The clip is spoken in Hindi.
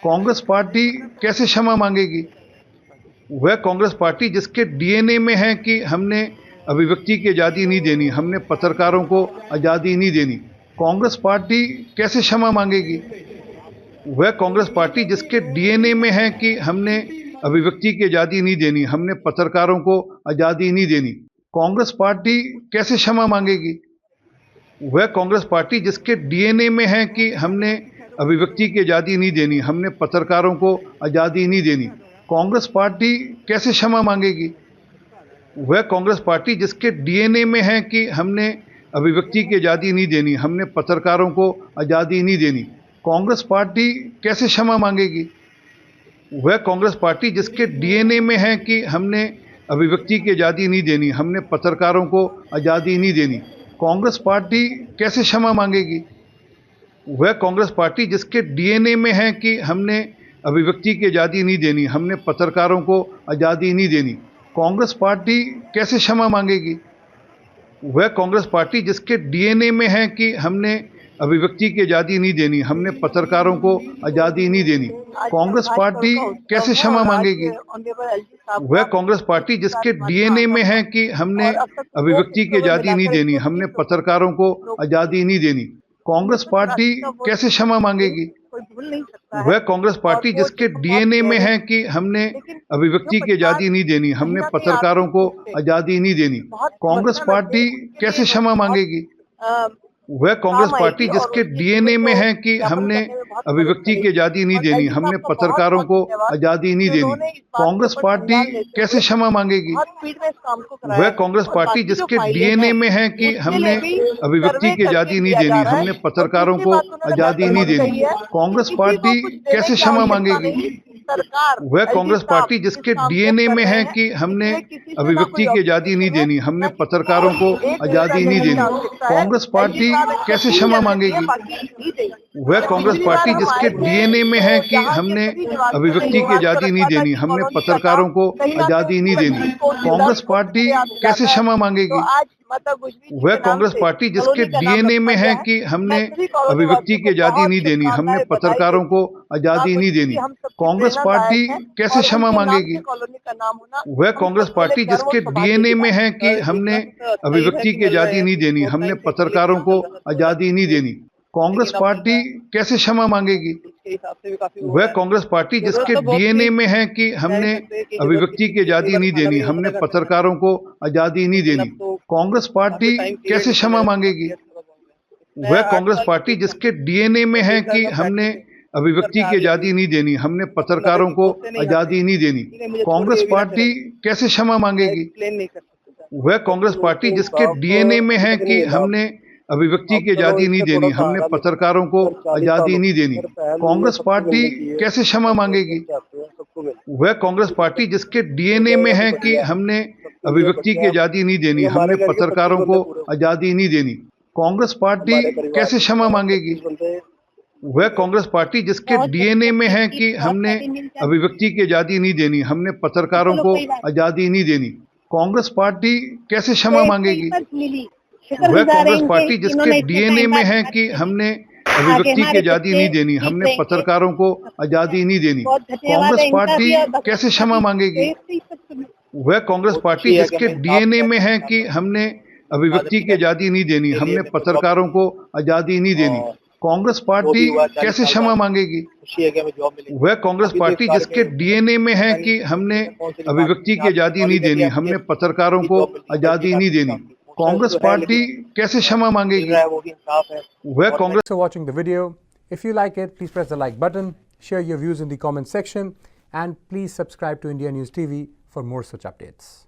कांग्रेस पार्टी कैसे क्षमा मांगेगी? वह कांग्रेस पार्टी जिसके डीएनए में है कि हमने अभिव्यक्ति की आज़ादी नहीं देनी, हमने पत्रकारों को आज़ादी नहीं देनी। कांग्रेस पार्टी कैसे क्षमा मांगेगी? वह कांग्रेस पार्टी जिसके डीएनए में है कि हमने अभिव्यक्ति की आज़ादी नहीं देनी, हमने पत्रकारों को आज़ादी नहीं देनी। कांग्रेस पार्टी कैसे क्षमा मांगेगी? वह कांग्रेस पार्टी जिसके डीएनए में है कि हमने अभिव्यक्ति की आज़ादी नहीं देनी, हमने पत्रकारों को आज़ादी नहीं देनी। कांग्रेस पार्टी कैसे क्षमा मांगेगी? वह कांग्रेस पार्टी जिसके डीएनए में है कि हमने अभिव्यक्ति की आज़ादी नहीं देनी, हमने पत्रकारों को आज़ादी नहीं देनी। कांग्रेस पार्टी कैसे क्षमा मांगेगी? वह कांग्रेस पार्टी जिसके डीएनए में है कि हमने अभिव्यक्ति की आज़ादी नहीं देनी, हमने पत्रकारों को आज़ादी नहीं देनी। कांग्रेस पार्टी कैसे क्षमा मांगेगी? वह कांग्रेस पार्टी जिसके डीएनए में है कि हमने अभिव्यक्ति की आज़ादी नहीं देनी, हमने पत्रकारों को आज़ादी नहीं देनी। कांग्रेस पार्टी कैसे क्षमा मांगेगी? वह कांग्रेस पार्टी जिसके डीएनए में है कि हमने अभिव्यक्ति की आज़ादी नहीं देनी, हमने पत्रकारों को आज़ादी नहीं देनी। कांग्रेस पार्टी कैसे क्षमा मांगेगी? वह कांग्रेस पार्टी जिसके डीएनए में है कि हमने अभिव्यक्ति की आज़ादी नहीं देनी, हमने पत्रकारों को आज़ादी नहीं देनी। कांग्रेस पार्टी कैसे क्षमा मांगेगी? वह कांग्रेस पार्टी जिसके डीएनए में है कि हमने अभिव्यक्ति की आज़ादी नहीं देनी, हमने पत्रकारों को आज़ादी नहीं देनी। कांग्रेस पार्टी कैसे क्षमा मांगेगी? वह कांग्रेस पार्टी जिसके डीएनए में है कि हमने अभिव्यक्ति की आज़ादी नहीं देनी, हमने पत्रकारों को आज़ादी नहीं देनी। कांग्रेस पार्टी कैसे क्षमा मांगेगी? वह कांग्रेस पार्टी जिसके डीएनए में है कि हमने अभिव्यक्ति की आज़ादी नहीं देनी, हमने पत्रकारों को आज़ादी नहीं देनी। कांग्रेस पार्टी कैसे क्षमा मांगेगी? वह कांग्रेस पार्टी जिसके डीएनए में है कि हमने अभिव्यक्ति की आज़ादी नहीं देनी, हमने पत्रकारों को आज़ादी नहीं देनी। कांग्रेस पार्टी कैसे क्षमा मांगेगी? वह कांग्रेस पार्टी जिसके डीएनए में है कि हमने अभिव्यक्ति की आज़ादी नहीं देनी, हमने पत्रकारों को आज़ादी नहीं देनी। कांग्रेस पार्टी कैसे क्षमा मांगेगी? वह कांग्रेस पार्टी जिसके डीएनए में है कि हमने अभिव्यक्ति की आज़ादी नहीं देनी, हमने पत्रकारों को आज़ादी नहीं देनी। कांग्रेस पार्टी कैसे क्षमा मांगेगी? वह कांग्रेस पार्टी जिसके डीएनए में है कि हमने अभिव्यक्ति की आज़ादी नहीं देनी, हमने पत्रकारों को आज़ादी नहीं देनी। कांग्रेस पार्टी कैसे क्षमा मांगेगी? वह कांग्रेस पार्टी जिसके डीएनए में है कि हमने अभिव्यक्ति की आज़ादी नहीं देनी, हमने पत्रकारों को आज़ादी नहीं देनी। कांग्रेस पार्टी कैसे क्षमा मांगेगी? वह कांग्रेस पार्टी जिसके डीएनए में है कि हमने अभिव्यक्ति की आज़ादी नहीं देनी, हमने पत्रकारों को आज़ादी नहीं देनी। कांग्रेस पार्टी कैसे क्षमा मांगेगी? वह कांग्रेस पार्टी जिसके डीएनए में है कि हमने अभिव्यक्ति की आज़ादी नहीं देनी, हमने पत्रकारों को आज़ादी नहीं देनी। कांग्रेस पार्टी कैसे क्षमा मांगेगी? वह कांग्रेस पार्टी जिसके डीएनए में है कि हमने अभिव्यक्ति की आज़ादी नहीं देनी, हमने पत्रकारों को आज़ादी नहीं देनी। कांग्रेस पार्टी कैसे क्षमा मांगेगी? वह कांग्रेस पार्टी जिसके डीएनए में है कि हमने अभिव्यक्ति की आज़ादी नहीं देनी, हमने पत्रकारों को आज़ादी नहीं देनी। कांग्रेस पार्टी कैसे क्षमा मांगेगी? वह कांग्रेस पार्टी जिसके डीएनए में है कि हमने अभिव्यक्ति की आज़ादी नहीं देनी, हमने पत्रकारों को आज़ादी नहीं देनी। कांग्रेस पार्टी कैसे क्षमा मांगेगी? वह कांग्रेस पार्टी जिसके डीएनए में है कि हमने अभिव्यक्ति की आज़ादी नहीं देनी, हमने पत्रकारों को आज़ादी नहीं देनी। कांग्रेस पार्टी कैसे क्षमा मांगेगी? वह कांग्रेस पार्टी जिसके डीएनए में है कि हमने अभिव्यक्ति की आज़ादी नहीं देनी, हमने पत्रकारों को आज़ादी नहीं देनी। कांग्रेस पार्टी कैसे क्षमा मांगेगी? वह Congress for watching the video. If you like it, please press the like button, share your views in the comment section, and please subscribe to India News TV for more such updates.